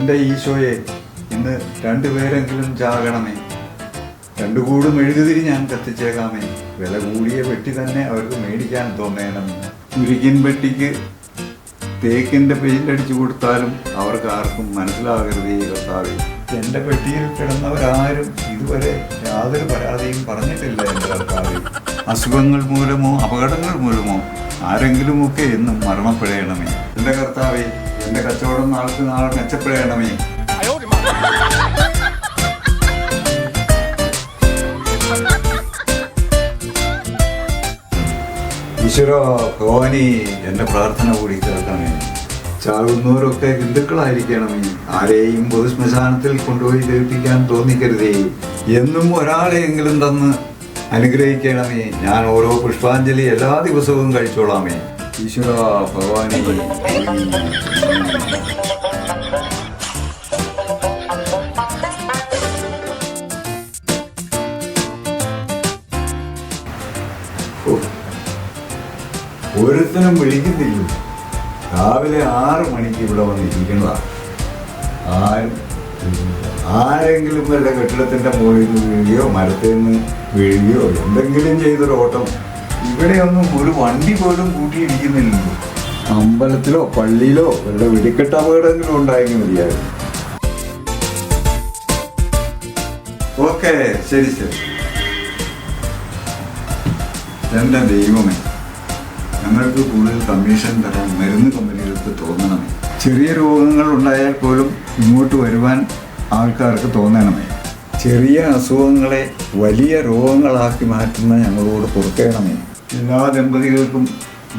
എൻ്റെ ഈശോയെ, ഇന്ന് രണ്ടുപേരെങ്കിലും ചാകണമേ. രണ്ടുകൂടും മെഴുകുതിരി ഞാൻ കത്തിച്ചേക്കാമേ. വില കൂടിയ പെട്ടി തന്നെ അവർക്ക് മേടിക്കാൻ തോന്നേണമേ. ഉരുക്കിൻ പെട്ടിക്ക് തേക്കിൻ്റെ പെയിൻ്റ് അടിച്ചു കൊടുത്താലും അവർക്ക് ആർക്കും മനസ്സിലാകരുതേ കർത്താവേ. എൻ്റെ പെട്ടിയിൽ കിടന്നവരാരും ഇതുവരെ യാതൊരു പരാതിയും പറഞ്ഞിട്ടില്ല എൻ്റെ കർത്താവേ. അസുഖങ്ങൾ മൂലമോ അപകടങ്ങൾ മൂലമോ ആരെങ്കിലുമൊക്കെ എന്നും മരണപ്പെടണമേ. എൻ്റെ കർത്താവേ, എൻ്റെ കച്ചവടം നാൾക്ക് നാളെ മെച്ചപ്പെടണമേ. ഈശ്വര ഭഗവാനെ, എൻ്റെ പ്രാർത്ഥന കൂടി കേൾക്കണമേ. ചാകുന്നവരൊക്കെ ഹിന്ദുക്കളായിരിക്കണമേ. ആരെയും പൊതുശ്മശാനത്തിൽ കൊണ്ടുപോയി ദഹിപ്പിക്കാൻ തോന്നിക്കരുതേ. എന്നും ഒരാളെയെങ്കിലും തന്ന് അനുഗ്രഹിക്കണമേ. ഞാൻ ഓരോ പുഷ്പാഞ്ജലി എല്ലാ ദിവസവും കഴിച്ചോളാമേ. ഈശ്വര ഭഗവാനെ. ഒരുത്തനും വിളിക്കുന്നില്ല. രാവിലെ 6 മണിക്ക് ഇവിടെ വന്നിരിക്കുന്നതാണ്. ആരെങ്കിലും വല്ല കെട്ടിടത്തിൻ്റെ മുകളിൽ നിന്ന് വീഴുകയോ മരത്തിൽ നിന്ന് വീഴുകയോ എന്തെങ്കിലും ചെയ്തൊരു ഓട്ടം. ഇവിടെയൊന്നും ഒരു വണ്ടി പോലും കൂട്ടിയിടിക്കുന്നില്ലല്ലോ. അമ്പലത്തിലോ പള്ളിയിലോ വല്ല വെടിക്കെട്ട് അപകടമെങ്കിലും ഉണ്ടായെങ്കിൽ മതിയായിരുന്നു. ഓക്കെ, ശരി ശരി. എൻ്റെ ദൈവമേ, ഞങ്ങൾക്ക് കൂടുതൽ കമ്മീഷൻ തരാൻ മരുന്ന് കമ്പനികൾക്ക് തോന്നണമേ. ചെറിയ രോഗങ്ങൾ ഉണ്ടായാൽ പോലും ഇങ്ങോട്ട് വരുവാൻ ആൾക്കാർക്ക് തോന്നണമേ. ചെറിയ അസുഖങ്ങളെ വലിയ രോഗങ്ങളാക്കി മാറ്റുന്ന ഞങ്ങളോട് പൊറുക്കണമേ. എല്ലാ ദമ്പതികൾക്കും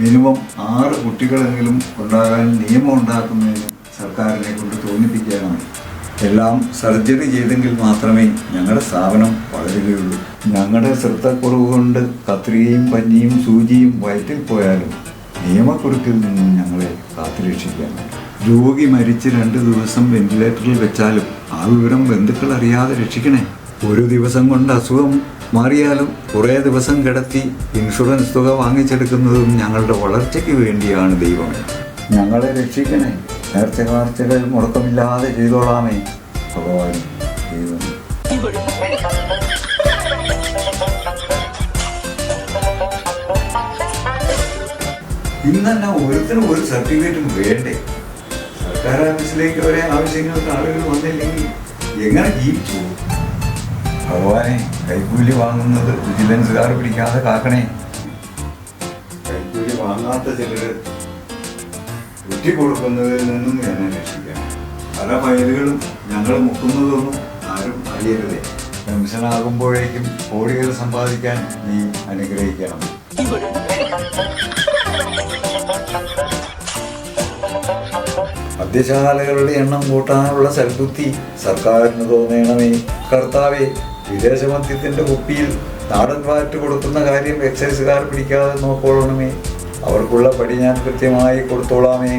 മിനിമം 6 കുട്ടികളെങ്കിലും ഉണ്ടാകാൻ നിയമം ഉണ്ടാക്കുന്നതിന് സർക്കാരിനെ കൊണ്ട് തോന്നിപ്പിക്കണമേ. എല്ലാം സർജറി ചെയ്തെങ്കിൽ മാത്രമേ ഞങ്ങളുടെ സ്ഥാപനം വളരുകയുള്ളൂ. ഞങ്ങളുടെ ശ്രദ്ധക്കുറവ് കൊണ്ട് കത്രികയും പഞ്ഞിയും സൂചിയും വയറ്റിൽ പോയാലും നിയമക്കുരുക്കിൽ നിന്നും ഞങ്ങളെ കാത്തുരക്ഷിക്കണം. രോഗി മരിച്ച് 2 ദിവസം വെന്റിലേറ്ററിൽ വെച്ചാലും ആ വിവരം ബന്ധുക്കൾ അറിയാതെ രക്ഷിക്കണേ. ഒരു ദിവസം കൊണ്ട് അസുഖം മാറിയാലും കുറേ ദിവസം കിടത്തി ഇൻഷുറൻസ് തുക വാങ്ങിച്ചെടുക്കുന്നതും ഞങ്ങളുടെ വളർച്ചയ്ക്ക് വേണ്ടിയാണ്. ദൈവമേ, ഞങ്ങളെ രക്ഷിക്കണേ. നേർച്ചകൾ മുടക്കമില്ലാതെ ചെയ്തോളാമേ ഭഗവാൻ. ദൈവമേ, ഇന്ന് തന്നെ ഓരോരുത്തരും ഒരു സർട്ടിഫിക്കറ്റും വേണ്ടേ? സർക്കാർ ഓഫീസിലേക്ക് ഒരേ ആവശ്യങ്ങൾക്ക് ആളുകൾ വന്നില്ലെങ്കിൽ എങ്ങനെ ജീവിച്ചു? ഭഗവാനെ, കൈക്കൂലി വാങ്ങുന്നത് വിജിലൻസുകാർ പിടിക്കാതെ കാക്കണേ. കൈക്കൂലി വാങ്ങാത്ത ചിലർ കൊടുക്കുന്നതിൽ നിന്നും എന്നെ രക്ഷിക്കണം. പല ഫയലുകളും ഞങ്ങൾ മുക്കുന്നതൊന്നും ആരും അറിയരുതേ. പെൻഷനാകുമ്പോഴേക്കും കോടികൾ സമ്പാദിക്കാൻ നീ അനുഗ്രഹിക്കണം. മദ്യശാലകളുടെ എണ്ണം കൂട്ടാനുള്ള സൽബുദ്ധി സർക്കാരിന് തോന്നണമേ. കർത്താവെ, വിദേശ മദ്യത്തിന്റെ കുപ്പിയിൽ നാടൻ വാറ്റ് കൊടുക്കുന്ന കാര്യം എക്സൈസുകാർ പിടിക്കാതെ നോക്കോളണമേ. അവർക്കുള്ള പടി ഞാൻ കൃത്യമായി കൊടുത്തോളാമേ.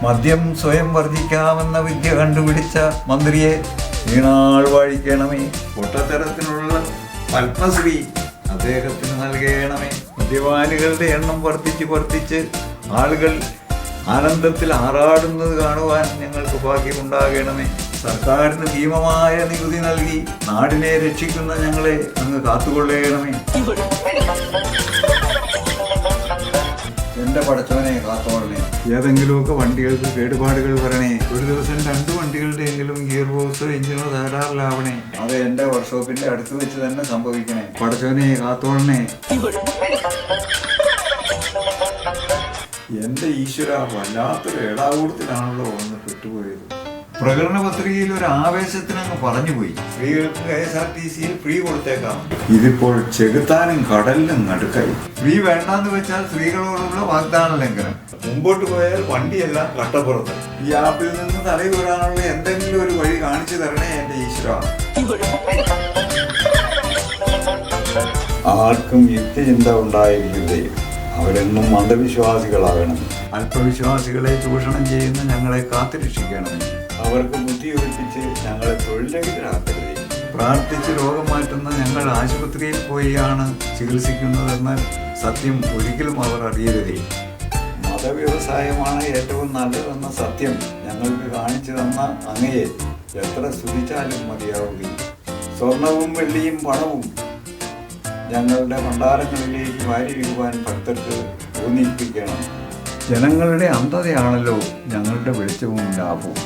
മദ്യം സ്വയം വർജിക്കാമെന്ന വിദ്യ കണ്ടുപിടിച്ച മന്ത്രിയെ വീണാൾ വാഴിക്കണമേ. പൊട്ടത്തരത്തിനുള്ള പത്മശ്രീ അദ്ദേഹത്തിന് നൽകണമേ. മദ്യപാനികളുടെ എണ്ണം വർദ്ധിച്ച് ആളുകൾ ആനന്ദത്തിൽ ആറാടുന്നത് കാണുവാൻ ഞങ്ങൾക്ക് ഭാഗ്യമുണ്ടാകണമേ. സർക്കാരിന് ഭീമമായ നികുതി നൽകി നാടിനെ രക്ഷിക്കുന്ന ഞങ്ങളെ അങ്ങ് കാത്തുകൊള്ളണമേ. എൻ്റെ പടച്ചവനെ കാത്തോളണേ. ഏതെങ്കിലുമൊക്കെ വണ്ടികൾക്ക് കേടുപാടുകൾ വരണേ. ഒരു ദിവസം 2 വണ്ടികളുടെ എങ്കിലും ഗിയർ ബോക്സ് എഞ്ചിനോ തകരാറിലാവണേ. അത് എൻ്റെ വർക്ക്ഷോപ്പിന്റെ അടുത്ത് വെച്ച് തന്നെ സംഭവിക്കണേ. പടച്ചവനെ കാത്തോളണേ. എൻ്റെ ഈശ്വര, വല്ലാത്തൊരു ഏടാകൂടത്തിലാണല്ലോ ഒന്ന് പെട്ടുപോയത്. പ്രകടന പത്രികയിൽ ഒരു ആവേശത്തിനങ്ങ് പറഞ്ഞുപോയി, സ്ത്രീകൾക്ക് KSRTCയിൽ ഫ്രീ കൊടുത്തേക്കാം. ഇതിപ്പോൾ ചെകുത്താനും കടലിനും നടുക്കായി. ഫ്രീ വേണ്ടാന്ന് വെച്ചാൽ സ്ത്രീകളോടുള്ള വാഗ്ദാന ലംഘനം. മുമ്പോട്ട് പോയാൽ വണ്ടിയെല്ലാം കട്ടപ്പുറത്ത്. ഈ ആപ്പിൽ നിന്ന് തലയൂരാനുള്ള എന്തെങ്കിലും ഒരു വഴി കാണിച്ചു തരണേ എൻ്റെ ഈശ്വര. ആർക്കും യുക്തിചിന്ത ഉണ്ടായിരിക്കുന്നതേ. അവരെന്നും അന്ധവിശ്വാസികളാകണം. അല്പവിശ്വാസികളെ ചൂഷണം ചെയ്യുന്ന ഞങ്ങളെ കാത്തുരക്ഷിക്കണം. അവർക്ക് ബുദ്ധി ഒഴിപ്പിച്ച് ഞങ്ങളെ തൊഴിലരഹിതരാക്കരുതേ. പ്രാർത്ഥിച്ച് രോഗം മാറ്റുന്ന ഞങ്ങൾ ആശുപത്രിയിൽ പോയാണ് ചികിത്സിക്കുന്നതെന്നാൽ സത്യം ഒരിക്കലും അവർ അറിയരുതേ. മതവ്യവസായമാണ് ഏറ്റവും നല്ലതെന്ന സത്യം ഞങ്ങൾ ഞങ്ങൾക്ക് കാണിച്ചു തന്ന അങ്ങയെ എത്ര സ്തുതിച്ചാലും മതിയാവുകയില്ല. സ്വർണവും വെള്ളിയും പണവും ഞങ്ങളുടെ ഭണ്ഡാരങ്ങളിലേക്ക് വാരിയിടുവാൻ ഭക്തർക്ക് തോന്നിപ്പിക്കണം. ജനങ്ങളുടെ അന്ധതയാണല്ലോ ഞങ്ങളുടെ വെളിച്ചവും ലാഭവും.